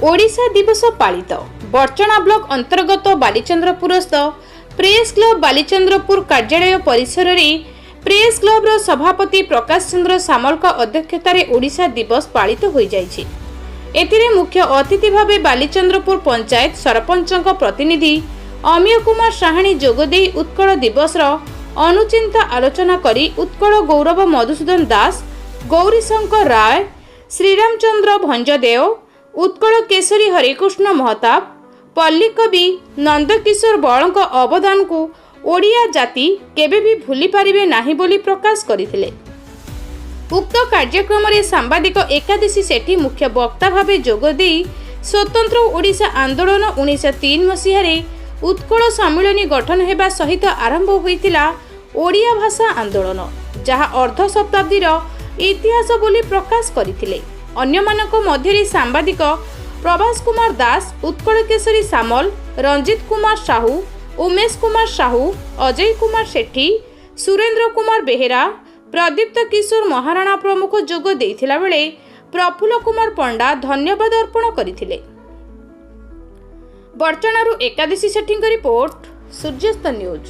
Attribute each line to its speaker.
Speaker 1: ओडिशा दिवस पालित बर्चना ब्लॉक अंतर्गत बालीचंद्रपुरस्थ press club Balichandrapur कार्यालय परिसर में प्रेस क्लब रो सभापति प्रकाश चंद्र सामल अध्यक्षतार ओडिशा दिवस पालित हो जाइछि। एथिरे मुख्य अतिथि भावे बालीचंद्रपुर पंचायत सरपंच प्रतिनिधि अमीय कुमार साहानी जोगदे उत्कल दिवस अनुचिंत आलोचना करी उत्कल गौरव मधुसूदन दास, गौरीशंकर राय, श्रीरामचंद्र भंजदेव, उत्कल केशरी हरिकृष्ण महताब, पल्ली कवि नंदकिशोर बल अवदान को ओडिया जाति केबे भी भूली पारिबे नाही बोली प्रकाश करथिले। उक्त कार्यक्रम रे सांबादिक एकादशी सेठी मुख्य वक्ता भावे जोगदे स्वतंत्र ओडिशा आंदोलन 1903 मसीह उत्कल सम्मिलनी गठन हेबा सहित आरंभ होइतिला ओडिया भाषा आंदोलन, जहा अर्ध शताब्दीर इतिहास बोली प्रकाश करथिले। अन्यमानक मध्यरे सांबादिक प्रभास कुमार दास, उत्कल केशरी सामल, रंजित कुमार साहू, उमेश कुमार साहू, अजय कुमार सेठी, सुरेंद्र कुमार बेहेरा, प्रदीप्त किशोर महाराणा प्रमुख जोग देइथिला बेले प्रफुल्ल कुमार पंडा धन्यवाद अर्पण करथिले। बर्चनारू एकादशी सेठीଙ୍କ रिपोर्ट, सूर्यास्त न्यूज।